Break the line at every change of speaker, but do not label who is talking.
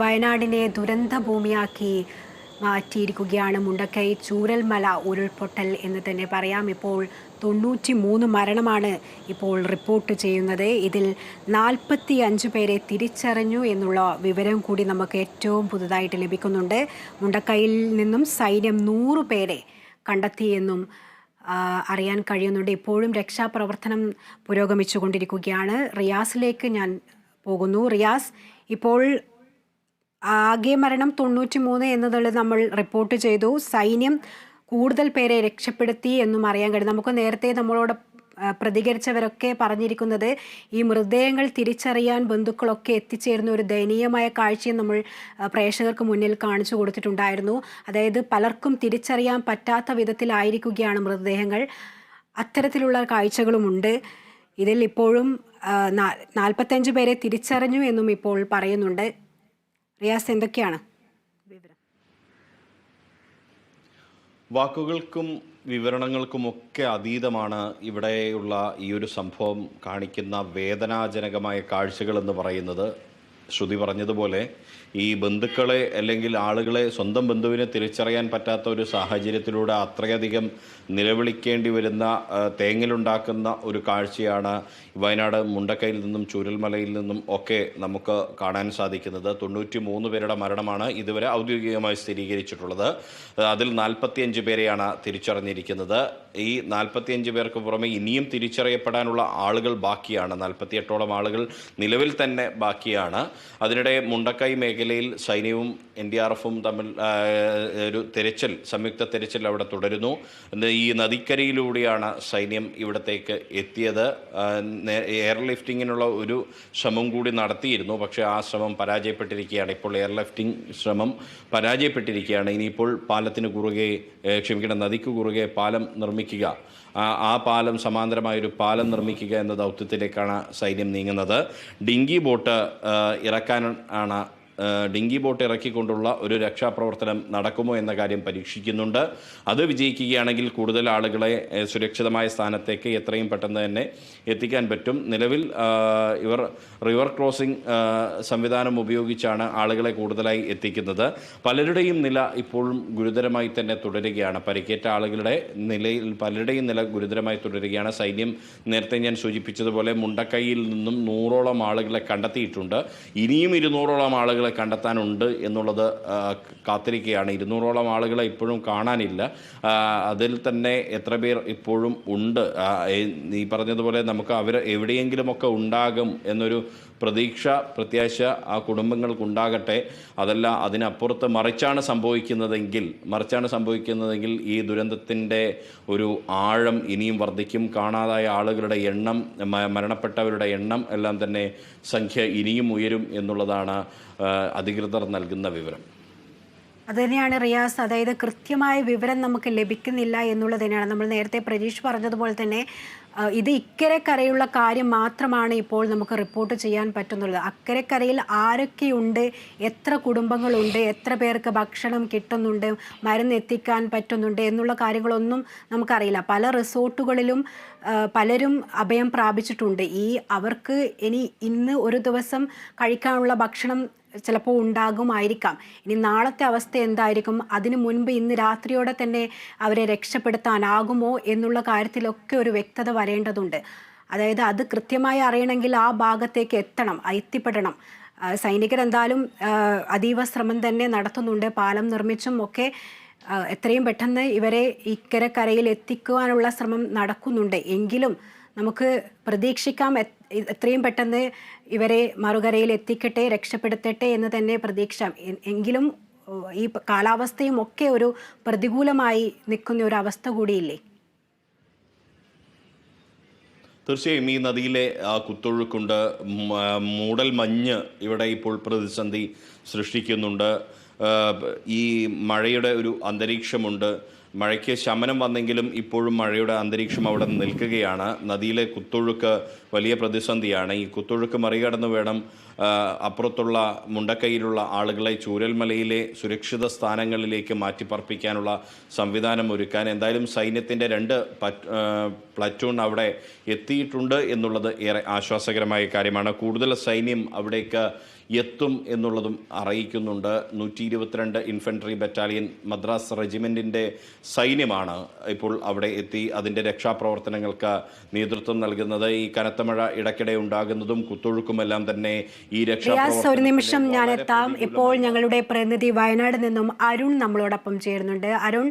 വയനാടിനെ ദുരന്ത ഭൂമിയാക്കി മാറ്റിയിരിക്കുകയാണ് മുണ്ടക്കൈ ചൂരൽമല ഉരുൾപൊട്ടൽ എന്ന് തന്നെ പറയാം. ഇപ്പോൾ 93 മരണമാണ് ഇപ്പോൾ റിപ്പോർട്ട് ചെയ്യുന്നത്. ഇതിൽ 45 പേരെ തിരിച്ചറിഞ്ഞു എന്നുള്ള വിവരം കൂടി നമുക്ക് ഏറ്റവും പുതുതായിട്ട് ലഭിക്കുന്നുണ്ട്. മുണ്ടക്കൈയിൽ നിന്നും സൈന്യം 100 പേരെ കണ്ടെത്തിയെന്നും അറിയാൻ കഴിയുന്നുണ്ട്. ഇപ്പോഴും രക്ഷാപ്രവർത്തനം പുരോഗമിച്ചുകൊണ്ടിരിക്കുകയാണ്. റിയാസിലേക്ക് ഞാൻ പോകുന്നു. റിയാസ്, ഇപ്പോൾ ആകെ മരണം 93 എന്നുള്ളത് നമ്മൾ റിപ്പോർട്ട് ചെയ്തു. സൈന്യം കൂടുതൽ പേരെ രക്ഷപ്പെടുത്തി എന്നും അറിയാൻ കഴിയും. നമുക്ക് നേരത്തെ നമ്മളോട് പ്രതികരിച്ചവരൊക്കെ പറഞ്ഞിരിക്കുന്നത് ഈ മൃതദേഹങ്ങൾ തിരിച്ചറിയാൻ ബന്ധുക്കളൊക്കെ എത്തിച്ചേരുന്ന ഒരു ദയനീയമായ കാഴ്ചയും നമ്മൾ പ്രേക്ഷകർക്ക് മുന്നിൽ കാണിച്ചു കൊടുത്തിട്ടുണ്ടായിരുന്നു. അതായത് പലർക്കും തിരിച്ചറിയാൻ പറ്റാത്ത വിധത്തിലായിരിക്കുകയാണ് മൃതദേഹങ്ങൾ. അത്തരത്തിലുള്ള കാഴ്ചകളുമുണ്ട്. ഇതിൽ ഇപ്പോഴും 45 പേരെ തിരിച്ചറിഞ്ഞു എന്നും ഇപ്പോൾ പറയുന്നുണ്ട്. റിയാസ്, എന്തൊക്കെയാണ് വിവരം?
വാക്കുകൾക്കും വിവരണങ്ങൾക്കുമൊക്കെ അതീതമാണ് ഇവിടെയുള്ള ഈ ഒരു സംഭവം കാണിക്കുന്ന വേദനാജനകമായ കാഴ്ചകൾ എന്ന് പറയുന്നത്. ശ്രുതി പറഞ്ഞതുപോലെ ഈ ബന്ധുക്കളെ അല്ലെങ്കിൽ ആളുകളെ, സ്വന്തം ബന്ധുവിനെ തിരിച്ചറിയാൻ പറ്റാത്ത ഒരു സാഹചര്യത്തിലൂടെ അത്രയധികം നിലവിളിക്കേണ്ടി വരുന്ന, തേങ്ങലുണ്ടാക്കുന്ന ഒരു കാഴ്ചയാണ് വയനാട് മുണ്ടക്കൈയിൽ നിന്നും ചൂരൽമലയിൽ നിന്നും ഒക്കെ നമുക്ക് കാണാൻ സാധിക്കുന്നത്. 93 പേരുടെ മരണമാണ് ഇതുവരെ ഔദ്യോഗികമായി സ്ഥിരീകരിച്ചിട്ടുള്ളത്. അതിൽ 45 പേരെയാണ് തിരിച്ചറിഞ്ഞിരിക്കുന്നത്. ഈ 45 പേർക്ക് പുറമെ ഇനിയും തിരിച്ചറിയപ്പെടാനുള്ള ആളുകൾ ബാക്കിയാണ്. 48ഓളം ആളുകൾ നിലവിൽ തന്നെ ബാക്കിയാണ്. അതിനിടെ മുണ്ടക്കൈ മേഖലയിൽ സൈന്യവും NDRFും തമ്മിൽ ഒരു സംയുക്ത തെരച്ചിൽ അവിടെ തുടരുന്നു. ഈ നദിക്കരയിലൂടെയാണ് സൈന്യം ഇവിടത്തേക്ക് എത്തിയത്. എയർലിഫ്റ്റിങ്ങിനുള്ള ഒരു ശ്രമം കൂടി നടത്തിയിരുന്നു. പക്ഷേ ആ ശ്രമം പരാജയപ്പെട്ടിരിക്കുകയാണ്. ഇപ്പോൾ എയർലിഫ്റ്റിംഗ് ശ്രമം പരാജയപ്പെട്ടിരിക്കുകയാണ്. ഇനിയിപ്പോൾ നദിക്ക് കുറുകെ പാലം നിർമ്മിക്കുക, ആ പാലം സമാന്തരമായൊരു പാലം നിർമ്മിക്കുക എന്ന ദൗത്യത്തിലേക്കാണ് സൈന്യം നീങ്ങുന്നത്. ഡിങ്കി ബോട്ട് ഇറക്കിക്കൊണ്ടുള്ള ഒരു രക്ഷാപ്രവർത്തനം നടക്കുമോ എന്ന കാര്യം പരീക്ഷിക്കുന്നുണ്ട്. അത് വിജയിക്കുകയാണെങ്കിൽ കൂടുതൽ ആളുകളെ സുരക്ഷിതമായ സ്ഥാനത്തേക്ക് എത്രയും പെട്ടെന്ന് തന്നെ എത്തിക്കാൻ പറ്റും. നിലവിൽ ഇവർ റിവർ ക്രോസിംഗ് സംവിധാനം ഉപയോഗിച്ചാണ് ആളുകളെ കൂടുതലായി എത്തിക്കുന്നത്. പലരുടെയും നില ഇപ്പോഴും ഗുരുതരമായി തന്നെ തുടരുകയാണ്. പരിക്കേറ്റ ആളുകളുടെ നിലയിൽ പലരുടെയും നില ഗുരുതരമായി തുടരുകയാണ്. സൈന്യം നേരത്തെ ഞാൻ സൂചിപ്പിച്ചതുപോലെ മുണ്ടക്കൈയിൽ നിന്നും 100ഓളം ആളുകളെ കണ്ടെത്തിയിട്ടുണ്ട്. ഇനിയും 200ഓളം ആളുകളെ കണ്ടെത്താനുണ്ട് എന്നുള്ളത് കാത്തിരിക്കുകയാണ്. 200ഓളം ആളുകളെ ഇപ്പോഴും കാണാനില്ല. അതിൽ തന്നെ എത്ര പേർ ഇപ്പോഴും ഉണ്ട്? ഈ പറഞ്ഞതുപോലെ നമുക്ക് അവർ എവിടെയെങ്കിലുമൊക്കെ ഉണ്ടാകും എന്നൊരു പ്രത്യാശ ആ കുടുംബങ്ങൾക്കുണ്ടാകട്ടെ. അതല്ല, അതിനപ്പുറത്ത് മറിച്ചാണ് സംഭവിക്കുന്നതെങ്കിൽ ഈ ദുരന്തത്തിൻ്റെ ഒരു ആഴം ഇനിയും വർദ്ധിക്കും. കാണാതായ ആളുകളുടെ എണ്ണം, മരണപ്പെട്ടവരുടെ എണ്ണം എല്ലാം തന്നെ സംഖ്യ ഇനിയും ഉയരും എന്നുള്ളതാണ് അധികൃതർ നൽകുന്ന വിവരം.
അതുതന്നെയാണ് റിയാസ്. അതായത് കൃത്യമായ വിവരം നമുക്ക് ലഭിക്കുന്നില്ല എന്നുള്ളത് തന്നെയാണ്. നമ്മൾ നേരത്തെ പ്രതീഷ് പറഞ്ഞതുപോലെ തന്നെ ഇത് ഇക്കരക്കരയുള്ള കാര്യം മാത്രമാണ് ഇപ്പോൾ നമുക്ക് റിപ്പോർട്ട് ചെയ്യാൻ പറ്റുന്നുള്ളത്. അക്കരക്കരയിൽ ആരൊക്കെയുണ്ട്, എത്ര കുടുംബങ്ങളുണ്ട്, എത്ര പേർക്ക് ഭക്ഷണം കിട്ടുന്നുണ്ട്, മരുന്ന് എത്തിക്കാൻ പറ്റുന്നുണ്ട് എന്നുള്ള കാര്യങ്ങളൊന്നും നമുക്കറിയില്ല. പല റിസോർട്ടുകളിലും പലരും അഭയം പ്രാപിച്ചിട്ടുണ്ട്. അവർക്ക് ഇന്ന് ഒരു ദിവസം കഴിക്കാനുള്ള ഭക്ഷണം ചിലപ്പോൾ ഉണ്ടാകുമായിരിക്കാം. ഇനി നാളത്തെ അവസ്ഥ എന്തായിരിക്കും, അതിനു മുൻപ് ഇന്ന് രാത്രിയോടെ തന്നെ അവരെ രക്ഷപ്പെടുത്താനാകുമോ എന്നുള്ള കാര്യത്തിലൊക്കെ ഒരു വ്യക്തത വരേണ്ടതുണ്ട്. അതായത് അത് കൃത്യമായി അറിയണമെങ്കിൽ ആ ഭാഗത്തേക്ക് എത്തിപ്പെടണം. സൈനികർ എന്തായാലും അതീവ ശ്രമം തന്നെ നടത്തുന്നുണ്ട്. പാലം നിർമ്മിച്ചും ഒക്കെ എത്രയും പെട്ടെന്ന് ഇവരെ ഇക്കരക്കരയിൽ എത്തിക്കുവാനുള്ള ശ്രമം നടക്കുന്നുണ്ട്. എങ്കിലും നമുക്ക് പ്രതീക്ഷിക്കാം എത്രയും പെട്ടെന്ന് ഇവരെ മറുകരയിൽ എത്തിക്കട്ടെ, രക്ഷപ്പെടുത്തട്ടെ എന്ന് തന്നെ പ്രതീക്ഷിക്കാം. എങ്കിലും ഈ കാലാവസ്ഥയും ഒക്കെ ഒരു പ്രതികൂലമായി നിൽക്കുന്ന ഒരു അവസ്ഥ കൂടിയില്ലേ?
തീർച്ചയായും ഈ നദിയിലെ കുത്തൊഴുക്കുണ്ട്, മൂടൽ മഞ്ഞ് ഇവിടെ ഇപ്പോൾ പ്രതിസന്ധി സൃഷ്ടിക്കുന്നുണ്ട്. ഈ മഴയുടെ ഒരു അന്തരീക്ഷമുണ്ട്. മഴയ്ക്ക് ശമനം വന്നെങ്കിലും ഇപ്പോഴും മഴയുടെ അന്തരീക്ഷം അവിടെ നിൽക്കുകയാണ്. നദിയിലെ കുത്തൊഴുക്ക് വലിയ പ്രതിസന്ധിയാണ്. ഈ കുത്തൊഴുക്ക് മറികടന്ന് വേണം അപ്പുറത്തുള്ള മുണ്ടക്കൈയിലുള്ള ആളുകളെ ചൂരൽമലയിലെ സുരക്ഷിത സ്ഥാനങ്ങളിലേക്ക് മാറ്റിപ്പാർപ്പിക്കാനുള്ള സംവിധാനം ഒരുക്കാൻ. എന്തായാലും സൈന്യത്തിൻ്റെ 2 പ്ലറ്റൂൺ അവിടെ എത്തിയിട്ടുണ്ട് എന്നുള്ളത് ഏറെ ആശ്വാസകരമായ കാര്യമാണ്. കൂടുതൽ സൈന്യം അവിടേക്ക് എത്തും എന്നുള്ളതും അറിയിക്കുന്നുണ്ട്. 122 ഇൻഫൻട്രി ബറ്റാലിയൻ മദ്രാസ് റെജിമെൻറ്റിൻ്റെ സൈന്യമാണ് ഇപ്പോൾ അവിടെ എത്തി അതിൻ്റെ രക്ഷാപ്രവർത്തനങ്ങൾക്ക് നേതൃത്വം നൽകുന്നത്. ഈ കനത്ത മഴ ഇടയ്ക്കിടെ ഉണ്ടാകുന്നതും കുത്തൊഴുക്കുമെല്ലാം തന്നെ ഈ
ഒരു നിമിഷം ഞാൻ എത്താം. ഇപ്പോൾ ഞങ്ങളുടെ പ്രതിനിധി വയനാട് നിന്നും അരുൺ നമ്മളോടൊപ്പം ചേരുന്നുണ്ട്. അരുൺ,